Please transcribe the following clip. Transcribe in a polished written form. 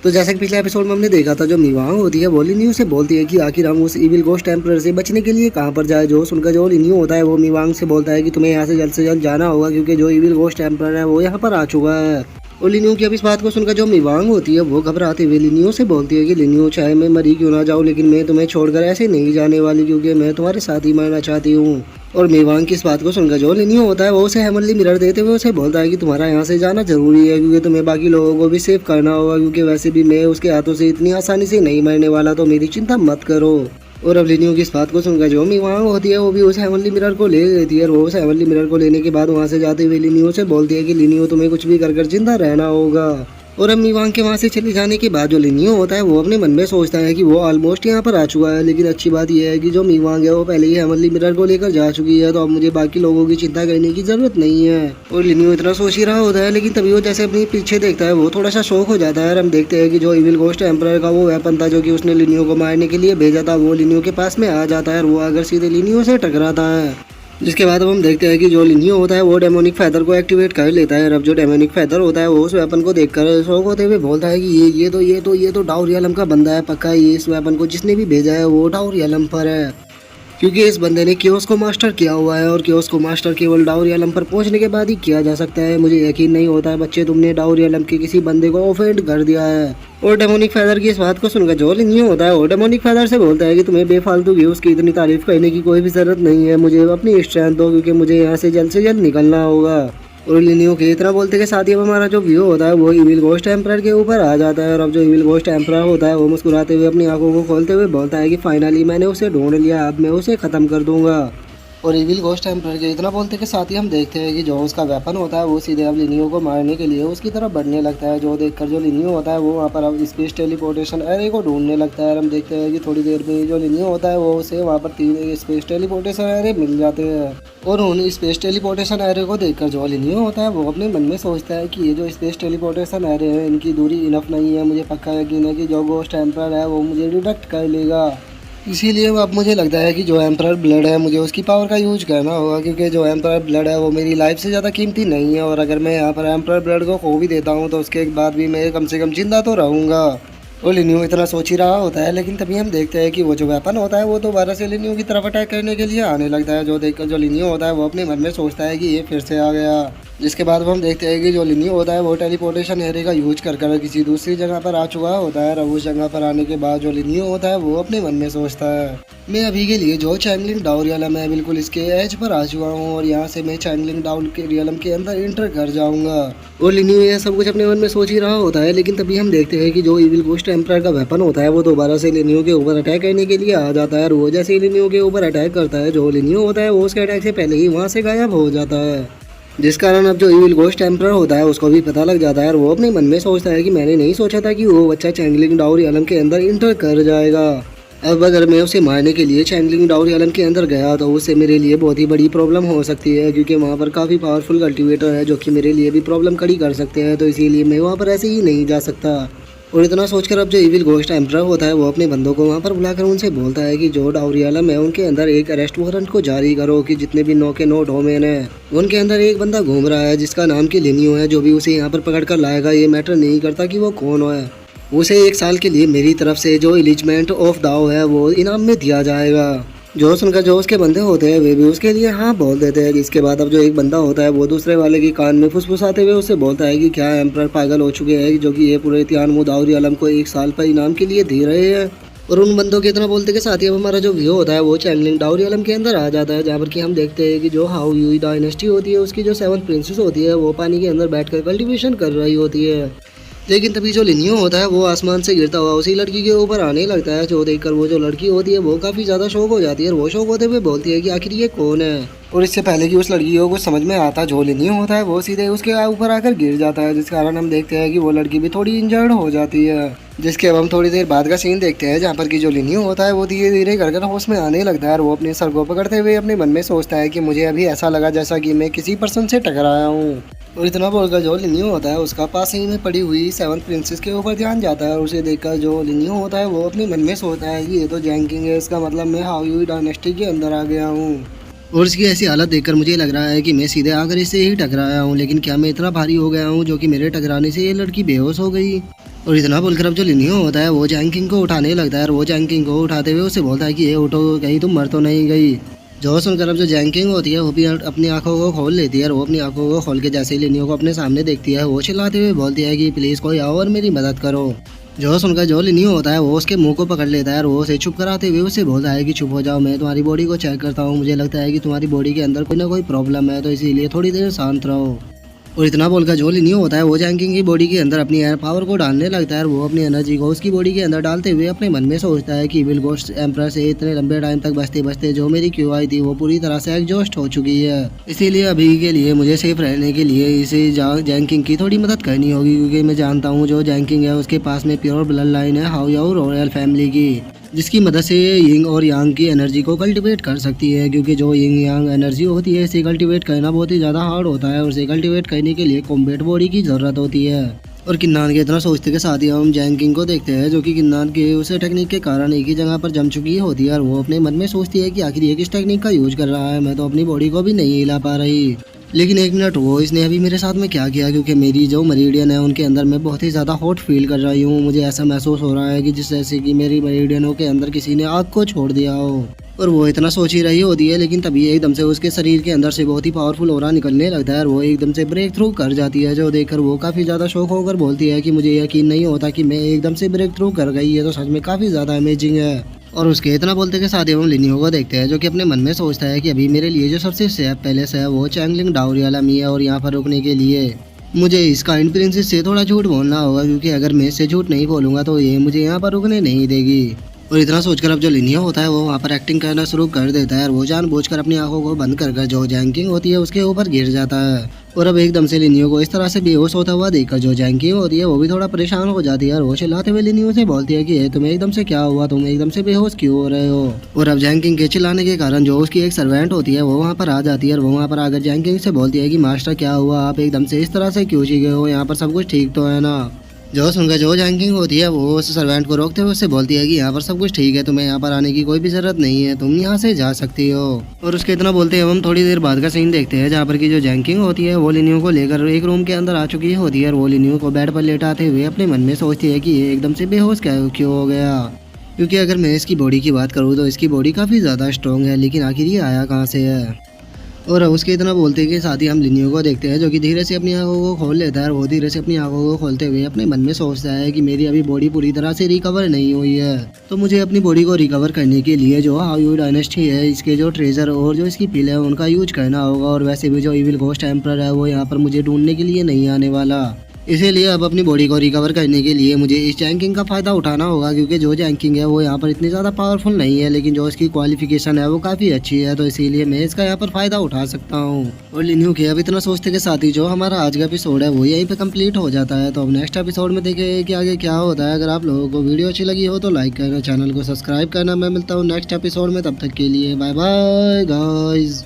तो जैसा कि पिछले एपिसोड में हमने देखा था, जो मीवांग होती है वो लिनियो से बोलती है कि आखिर हम उस इविल घोस्ट टेम्परर से बचने के लिए कहाँ पर जाए। जो सुनकर जो लिनियो होता है वो मीवांग से बोलता है कि तुम्हें यहाँ से जल्द जाना होगा, क्योंकि जो इविल घोस्ट टेम्परर है वो यहाँ पर आ चुका है। और लिनियो की अब इस बात को सुनकर जो मीवांग होती है वो घबराते हुए लिनियो से बोलती है कि लिनियो, चाहे मैं मरी क्यों ना जाऊँ, लेकिन मैं तुम्हें छोड़कर ऐसे नहीं जाने वाली, क्योंकि मैं तुम्हारे साथ ही मरना चाहती हूँ। और मीवांग की इस बात को सुनकर जो लिनियो होता है वो उसे हेवनली मिरर देते हुए उसे बोलता है कि तुम्हारा यहाँ से जाना जरूरी है, क्योंकि तुम्हें बाकी लोगों को भी सेव करना होगा, क्योंकि वैसे भी मैं उसके हाथों से इतनी आसानी से नहीं मरने वाला, तो मेरी चिंता मत करो। और अब लिनियो की इस बात को सुनकर जो मीवांग होती है वो भी उस हेवनली मिरर को ले लेती है। और वो उस हेवनली मिरर को लेने के बाद वहाँ से जाते हुए लिनियो से बोलती है कि लिनियो, तुम्हें कुछ भी कर जिंदा रहना होगा। और अब मीवांग के वहाँ से चले जाने के बाद जो लिनियो होता है वो अपने मन में सोचता है कि वो ऑलमोस्ट यहाँ पर आ चुका है। लेकिन अच्छी बात यह है कि जो मीवांग है वो पहले ही हेवनली मिरर को लेकर जा चुकी है, तो अब मुझे बाकी लोगों की चिंता करने की जरूरत नहीं है। और लिनियो इतना सोच ही रहा होता है, लेकिन तभी वो जैसे अपने पीछे देखता है वो थोड़ा सा शौक हो जाता है। और हम देखते हैं कि जो इविल घोस्ट एम्परर का वो वेपन था जो कि उसने लिनियो को मारने के लिए भेजा था, वो लिनियो के पास में आ जाता है और वो आकर सीधे लिनियो से टकराता है। जिसके बाद अब हम देखते हैं कि जो लिनियो होता है वो डेमोनिक फैदर को एक्टिवेट कर लेता है। और अब जो डेमोनिक फैदर होता है वो उस वेपन को देखकर शौक होते हुए बोलता है कि ये तो डाउ रियलम का बंदा है, पक्का ये इस वेपन को जिसने भी भेजा है वो डाउ रियलम पर है, क्योंकि इस बंदे ने क्योस को मास्टर किया हुआ है। और क्योस को मास्टर केवल डाउ रियलम पर पहुंचने के बाद ही किया जा सकता है। मुझे यकीन नहीं होता है बच्चे, तुमने डाउ रियलम के किसी बंदे को ऑफेंड कर दिया है। और डेमोनिक फैदर की इस बात को सुनकर जो लिनियो होता है वो डेमोनिक फैदर से बोलता है कि तुम्हें बेफालतू की उसकी इतनी तारीफ करने की कोई भी जरूरत नहीं है, मुझे अपनी स्ट्रेंथ दो, क्योंकि मुझे यहाँ से जल्द निकलना होगा। और लिनियो के इतना बोलते के साथ ही अब हमारा जो व्यू होता है वो इविल घोस्ट एम्परर के ऊपर आ जाता है। और अब जो इविल घोस्ट एम्परर होता है वो मुस्कुराते हुए अपनी आंखों को खोलते हुए बोलता है कि फाइनली मैंने उसे ढूंढ लिया, अब मैं उसे खत्म कर दूंगा। और इविल घोस्ट एम्परर के इतना बोलते के साथ ही हम देखते हैं कि जो उसका वेपन होता है वो सीधे अब लिनियो को मारने के लिए उसकी तरफ बढ़ने लगता है। जो देखकर जो लिनियो होता है वो वहाँ पर अब स्पेस टेलीपोर्टेशन एरे को ढूंढने लगता है। और हम देखते हैं कि थोड़ी देर में जो लिनियो होता है वो उसे वहाँ पर 3 स्पेस टेलीपोर्टेशन एरे मिल जाते हैं। और उन स्पेस टेलीपोर्टेशन एरे को देखकर जो लिनियो होता है वो अपने मन में सोचता है कि ये जो स्पेस टेलीपोर्टेशन एरे है इनकी दूरी इनफ नहीं है, मुझे पक्का यकीन है कि जो घोस्ट एम्परर है वो मुझे डिटेक्ट कर लेगा। इसीलिए अब मुझे लगता है कि जो एम्परर ब्लड है मुझे उसकी पावर का यूज करना होगा, क्योंकि जो एम्परर ब्लड है वो मेरी लाइफ से ज़्यादा कीमती नहीं है। और अगर मैं यहाँ पर एम्परर ब्लड को खो भी देता हूँ तो उसके बाद भी मैं कम से कम जिंदा तो रहूँगा। और लिनियो इतना सोच ही रहा होता है, लेकिन तभी हम देखते हैं कि वो जो वेपन होता है वो दोबारा से लिनियो की तरफ अटैक करने के लिए आने लगता है। जो देखकर जो लिनियो होता है वो अपने मन में सोचता है कि ये फिर से आ गया। जिसके बाद हम देखते हैं कि जो लिनियो होता है वो टेलीपोर्टेशन एरे का यूज कर किसी दूसरी जगह पर आ चुका होता है। और उस जगह पर आने के बाद जो लिनियो होता है वो अपने मन में सोचता है, मैं अभी के लिए जो चैंगलिंग डाउ रियलम है बिल्कुल इसके एज पर आ चुका हूँ, और यहाँ से मैं चैंगलिंग डाउ के रियलम के अंदर इंटर कर जाऊंगा। और लिनियो यह सब कुछ अपने मन में सोच ही रहा होता है, लेकिन तभी हम देखते हैं कि जो इविल घोस्ट एम्परर का वेपन होता है वो दोबारा से लिनियो के ऊपर अटैक करने के लिए आ जाता है। और वो जैसे ही लिनियो के ऊपर अटैक करता है, जो लिनियो होता है वो उसके अटैक से पहले ही वहाँ से गायब हो जाता है। जिस कारण अब जो इविल घोस्ट एम्परर होता है उसको भी पता लग जाता है। और वो अपने मन में सोचता है कि मैंने नहीं सोचा था कि वो बच्चा चैंगलिंग डाउ रियलम के अंदर इंटर कर जाएगा। अब अगर मैं उसे मारने के लिए चैंगलिंग डाउ रियलम के अंदर गया तो उससे मेरे लिए बहुत ही बड़ी प्रॉब्लम हो सकती है, क्योंकि वहाँ पर काफ़ी पावरफुल कल्टिवेटर है जो कि मेरे लिए भी प्रॉब्लम खड़ी कर सकते हैं, तो इसीलिए मैं वहाँ पर ऐसे ही नहीं जा सकता। और इतना सोचकर अब जो इविल घोस्ट एम्परर होता है वो अपने बंदों को वहाँ पर बुलाकर उनसे बोलता है कि जो डाउ रियलम है उनके अंदर एक अरेस्ट वारंट को जारी करो, कि जितने भी 9 के 9 डोमेन है उनके अंदर एक बंदा घूम रहा है जिसका नाम की लिनियो है। जो भी उसे यहाँ पर पकड़ कर लाएगा, ये मैटर नहीं करता कि वो कौन है, उसे 1 साल के लिए मेरी तरफ से जो एलिजमेंट ऑफ दाओ है वो इनाम में दिया जाएगा। जो सुनकर जो उसके बंदे होते हैं वे भी उसके लिए हाँ बोल देते हैं। इसके बाद अब जो एक बंदा होता है वो दूसरे वाले के कान में फुसफुसाते हुए उससे बोलता है कि क्या एम्परर पागल हो चुके हैं, जो कि ये पूरे तियानमू दाऊ रियलम को 1 साल पर इनाम के लिए दे रहे हैं। और उन बंदों के इतना बोलते के साथ ही अब हमारा जो व्यू होता है वो चैंगलिंग डाउ रियलम के अंदर आ जाता है, जहाँ पर कि हम देखते हैं कि जो हाउ यूई डायनेस्टी होती है उसकी जो 7th प्रिंसेस होती है वो पानी के अंदर बैठकर कल्टीवेशन कर रही होती है। लेकिन तभी जो लिनियो होता है वो आसमान से गिरता हुआ उसी लड़की के ऊपर आने लगता है। जो देखकर वो जो लड़की होती है वो काफ़ी ज़्यादा शौक हो जाती है, और वो शौक होते हुए बोलती है कि आखिर ये कौन है। और इससे पहले कि उस लड़की को कुछ समझ में आता, जो लिनियो होता है वो सीधे उसके ऊपर आकर गिर जाता है, जिस कारण हम देखते हैं कि वो लड़की भी थोड़ी इंजर्ड हो जाती है। जिसके अब हम थोड़ी देर बाद का सीन देखते हैं, जहाँ पर कि जो लिनियो होता है वो धीरे धीरे कर होश में आने लगता है। और वो अपने सर को पकड़ते हुए अपने मन में सोचता है कि मुझे अभी ऐसा लगा जैसा कि मैं किसी पर्सन से टकराया हूँ। और इतना बोलकर जो लिनियो होता है उसका पास ही में पड़ी हुई 7th प्रिंसेस के ऊपर ध्यान जाता है, और उसे देखकर जो लिनियो होता है वो अपने मन में सोचता है कि ये तो जैंकिंग है, इसका मतलब मैं हाउ यूई डायनेस्टी के अंदर आ गया हूँ। और इसकी ऐसी हालत देखकर मुझे लग रहा है कि मैं सीधे आकर इससे ही टकराया हूँ, लेकिन क्या मैं इतना भारी हो गया हूँ जो कि मेरे टकराने से ये लड़की बेहोश हो गई। और इतना बोलकर अब जो लिनियो होता है वो जैंग किंग को उठाने लगता है और वो जैंग किंग को उठाते हुए उससे बोलता है कि ये उठो, कहीं तुम मर तो नहीं गई। जो सुनकर अब जो जैंग किंग होती है वो भी अपनी आंखों को खोल लेती है और वो अपनी आंखों को खोल के जैसे ही लिनियो को अपने सामने देखती है वो चिल्लाते हुए बोलती है कि प्लीज़ कोई आओ और मेरी मदद करो। जो सुनकर जो लिनियो होता है वो उसके मुंह को पकड़ लेता है और वो उसे चुप कराते हुए उससे बोलता है कि चुप हो जाओ, मैं तुम्हारी बॉडी को चेक करता हूँ, मुझे लगता है कि तुम्हारी बॉडी के अंदर कोई ना कोई प्रॉब्लम है, तो इसीलिए थोड़ी देर शांत रहो। और इतना बोलकर जो लिनियो होता है वो जैंग किंग की बॉडी के अंदर अपनी एयर पावर को डालने लगता है और वो अपनी एनर्जी को उसकी बॉडी के अंदर डालते हुए अपने मन में सोचता है कि इविल गोस्ट एम्परर से इतने लंबे टाइम तक बचते बचते जो मेरी क्यू आई थी वो पूरी तरह से एग्जॉस्ट हो चुकी है। इसीलिए अभी के लिए मुझे सेफ रहने के लिए इसे जैंग किंग की थोड़ी मदद करनी होगी, क्योंकि मैं जानता हूँ जो जैंग किंग है उसके पास में प्योर ब्लड लाइन है हाउ याओ रॉयल फैमिली की, जिसकी मदद से ये यिंग और यांग की एनर्जी को कल्टीवेट कर सकती है। क्योंकि जो यिंग यांग एनर्जी होती है इसे कल्टीवेट करना बहुत ही ज़्यादा हार्ड होता है और इसे कल्टीवेट करने के लिए कॉम्बैट बॉडी की ज़रूरत होती है। और किन्नान के इतना सोचते के साथ ही हम जैंग किंग को देखते हैं जो कि किन्नान के उसे टेक्निक के कारण एक ही जगह पर जम चुकी होती है और वो अपने मन में सोचती है कि आखिर ये किस टेक्निक का यूज कर रहा है, मैं तो अपनी बॉडी को भी नहीं हिला पा रही। लेकिन एक मिनट वो इसने अभी मेरे साथ में क्या किया, क्योंकि मेरी जो मरीडियन है उनके अंदर मैं बहुत ही ज़्यादा हॉट फील कर रही हूँ, मुझे ऐसा महसूस हो रहा है कि जिस जैसे कि मेरी मरीडियनों के अंदर किसी ने आग को छोड़ दिया हो। और वो इतना सोच ही रही होती है, लेकिन तभी एकदम से उसके शरीर के अंदर से बहुत ही पावरफुल ऑरा निकलने लगता है और वो एकदम से ब्रेक थ्रू कर जाती है, जो देखकर वो काफ़ी ज़्यादा शौक होकर बोलती है कि मुझे यकीन नहीं होता कि मैं एकदम से ब्रेक थ्रू कर गई है, तो सच में काफ़ी ज़्यादा अमेजिंग है। और उसके इतना बोलते के साथ हम लिनियो को देखते हैं जो कि अपने मन में सोचता है कि अभी मेरे लिए जो सबसे सेफ पैलेस है वो चैंगलिंग डाउरी वाला मी है और यहाँ पर रुकने के लिए मुझे इस काइंड प्रिंसेस से थोड़ा झूठ बोलना होगा, क्योंकि अगर मैं इससे झूठ नहीं बोलूँगा तो ये मुझे यहाँ पर रुकने नहीं देगी। और इतना सोचकर अब जो लिनियो होता है वो वहाँ पर एक्टिंग करना शुरू कर देता है और वो जानबूझकर अपनी आंखों को बंद कर जो जैंग किंग होती है उसके ऊपर गिर जाता है। और अब एकदम से लिनियो को इस तरह से बेहोश होता हुआ देखकर जो जैंग किंग होती है वो भी थोड़ा परेशान हो जाती है और वो चिल्लाते हुए लिनियो से बोलती है कि तुम्हें एकदम से क्या हुआ, तुम एकदम से बेहोश क्यों हो रहे हो। और अब जैंग किंग के चिल्लाने के कारण जो उसकी एक सर्वेंट होती है वो वहाँ पर आ जाती है और वो वहाँ पर आकर जैंग किंग से बोलती है कि मास्टर क्या हुआ, आप एकदम से इस तरह से क्यों चीखे हो, यहाँ पर सब कुछ ठीक तो है ना। जो सुनकर जो जैंग किंग होती है वो उस सर्वेंट को रोकते हुए उससे बोलती है कि यहाँ पर सब कुछ ठीक है, तुम्हें यहाँ पर आने की कोई भी जरूरत नहीं है, तुम यहाँ से जा सकती हो। और उसके इतना बोलते हैं हम थोड़ी देर बाद का सीन देखते हैं जहाँ पर की जो जैंग किंग होती है वो लिनियो को लेकर एक रूम के अंदर आ चुकी होती है और वो लिनियो को बेड पर लेटाते हुए अपने मन में सोचती है कि ये एकदम से बेहोश क्यों हो गया। क्योंकि अगर मैं इसकी बॉडी की बात करूँ तो इसकी बॉडी काफ़ी ज़्यादा स्ट्रॉन्ग है, लेकिन आखिर ये आया कहाँ से है। और उसके इतना बोलते के साथ ही हम लिनियो को देखते हैं जो कि धीरे से अपनी आंखों को खोल लेता है और वो धीरे से अपनी आंखों को खोलते हुए अपने मन में सोचता है कि मेरी अभी बॉडी पूरी तरह से रिकवर नहीं हुई है, तो मुझे अपनी बॉडी को रिकवर करने के लिए जो हाओ डायनेस्टी है इसके जो ट्रेजर और जो इसकी पिल है उनका यूज करना होगा। और वैसे भी जो इविल घोस्ट एम्परर है वो यहाँ पर मुझे ढूंढने के लिए नहीं आने वाला, इसीलिए अब अपनी बॉडी को रिकवर करने के लिए मुझे इस जैंग किंग का फ़ायदा उठाना होगा। क्योंकि जो जैंग किंग है वो यहाँ पर इतनी ज़्यादा पावरफुल नहीं है, लेकिन जो इसकी क्वालिफिकेशन है वो काफ़ी अच्छी है, तो इसीलिए मैं इसका यहाँ पर फ़ायदा उठा सकता हूँ। और लिनियो के अब इतना सोचते के साथ ही जो हमारा आज का एपिसोड है वो यहीं पे कंप्लीट हो जाता है। तो अब नेक्स्ट एपिसोड में देखें कि आगे क्या होता है। अगर आप लोगों को वीडियो अच्छी लगी हो तो लाइक करना, चैनल को सब्सक्राइब करना। मैं मिलता हूँ नेक्स्ट एपिसोड में, तब तक के लिए बाय बाय गाइज।